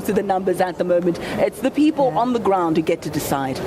to the numbers at the moment. It's the people on the ground who get to decide.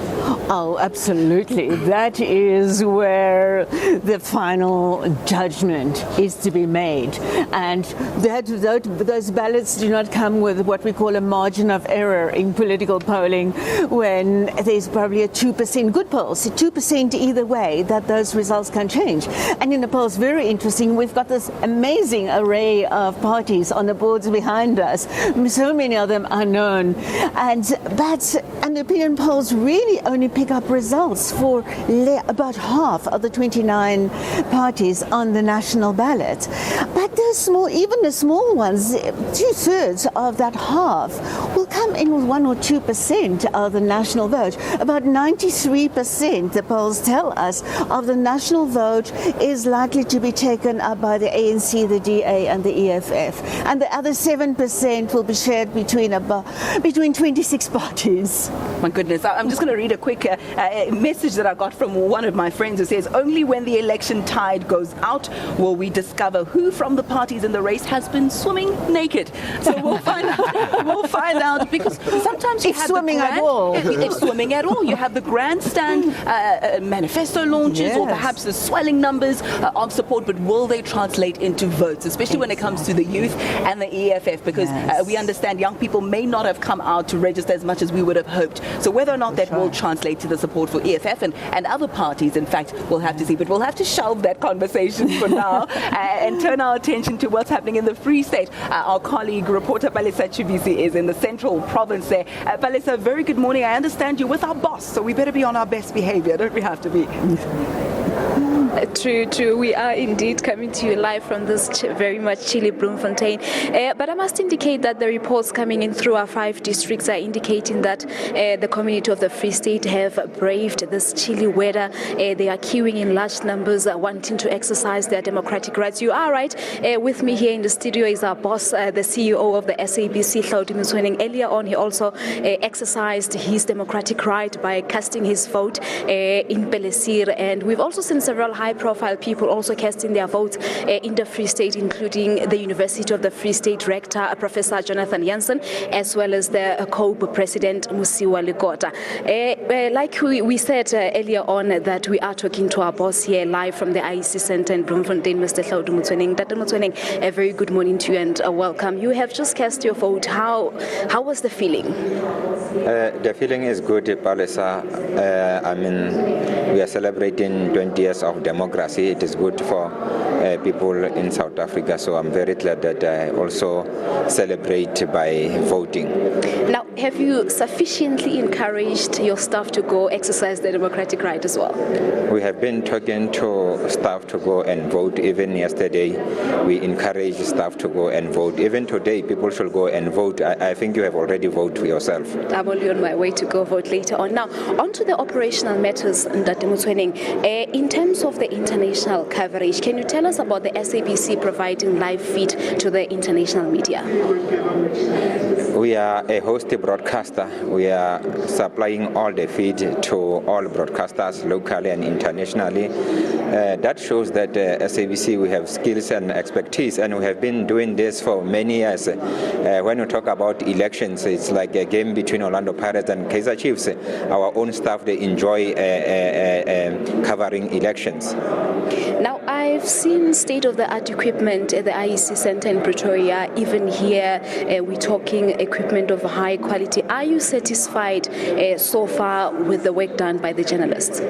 Oh, absolutely. That is where the final judgment is to be made. And those ballots do not come with what we call a margin of error in political polling, when there's probably a 2% good polls, 2% either way, that those results can change. And in the polls, very interesting, we've got this amazing array of parties on the boards behind us. So many of them are known. And the opinion polls really only pick up results for about half of the 29 parties on the national ballot. But even the small ones, 2/3 of that half will come in with 1 or 2% of the national vote. About 93%, the polls tell us, of the national vote is likely to be taken up by the ANC, the DA and the EFF. And the other 7% will be shared between 26 parties. My goodness, I'm just going to read a quick message that I got from one of my friends who says, only when the election tide goes out will we discover who from the parties in the race has been swimming naked. So we'll find out. We'll find out, because sometimes you if swimming at all, you have the grandstand manifesto launches, or perhaps the swelling numbers of support, but will they translate into votes, especially when it comes to the youth and the EFF, because we understand young people may not have come out to register as much as we would have hoped. So whether or not that will translate to the support for EFF and other parties, in fact, we'll have to see. But we'll have to shelve that conversation for now and turn our attention to what's happening in the Free State. Our colleague, reporter Palesa Chibisi, is in the central province there. Palesa, very good morning. I understand you're with our boss, so we better be on our best behavior, don't we have to be? True. We are indeed coming to you live from this very much chilly Bloemfontein. But I must indicate that the reports coming in through our 5 districts are indicating that the community of the Free State have braved this chilly weather. They are queuing in large numbers, wanting to exercise their democratic rights. You are right. With me here in the studio is our boss, the CEO of the SABC, Hlaudi Motsoeneng. Earlier on, he also exercised his democratic right by casting his vote in Pelesir. And we've also seen several high-profile people also casting their votes in the Free State, including the University of the Free State Rector, Professor Jonathan Jansen, as well as the COPE President, Musiwa Ligota. Like we said earlier on, that we are talking to our boss here live from the IEC Center in Bloemfontein, Mr. Hlaudi Motsoeneng. Dr. Motsoeneng, a very good morning to you and welcome. You have just cast your vote. How was the feeling? The feeling is good, Palesa. We are celebrating 20 years of democracy. It is good for people in South Africa, so I'm very glad that I also celebrate by voting. Now, have you sufficiently encouraged your staff to go exercise the democratic right as well? We have been talking to staff to go and vote. Even yesterday, we encouraged staff to go and vote. Even today, people should go and vote. I think you have already voted for yourself. I'm only on my way to go vote later on. Now, on to the operational matters, Dr. Motsoeneng. In terms of the international coverage, can you tell us about the SABC providing live feed to the international media? We are a host broadcaster. We are supplying all the feed to all broadcasters locally and internationally. That shows that SABC, we have skills and expertise, and we have been doing this for many years. When we talk about elections, it's like a game between Orlando Pirates and Kaizer Chiefs. Our own staff, they enjoy covering elections. Now, I've seen state-of-the-art equipment at the IEC Center in Pretoria. Even here, we're talking equipment of high quality. Are you satisfied so far with the work done by the journalists?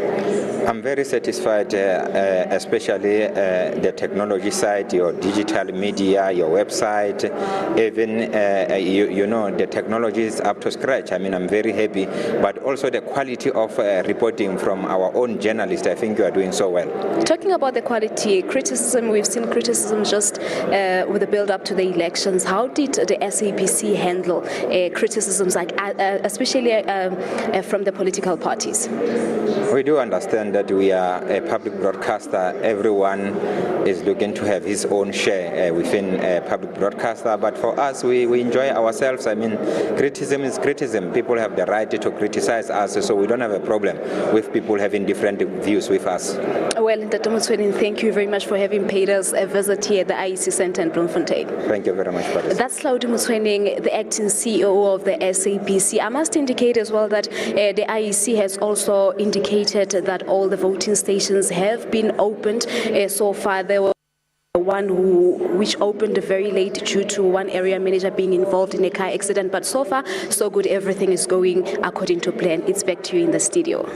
I'm very satisfied, especially the technology side, your digital media, your website, even, the technology is up to scratch. I'm very happy, but also the quality of reporting from our own journalists, I think you are doing so well. Talking about the quality, criticism, we've seen criticism just with the build-up to the elections. How did the SABC handle criticisms, like especially from the political parties? We do understand that we are a public broadcaster. Everyone is looking to have his own share within a public broadcaster, but for us, we enjoy ourselves. Criticism is criticism. People have the right to criticize us, so we don't have a problem with people having different views with us. Well, Dr. Motsoeneng, thank you very much for having paid us a visit here at the IEC Center in Bloemfontein. Thank you very much for this. That's Hlaudi Motsoeneng, the acting CEO of the SABC. I must indicate as well that the IEC has also indicated that all the voting stations have been opened. So far, there were one which opened very late due to one area manager being involved in a car accident. But so far, so good. Everything is going according to plan. It's back to you in the studio.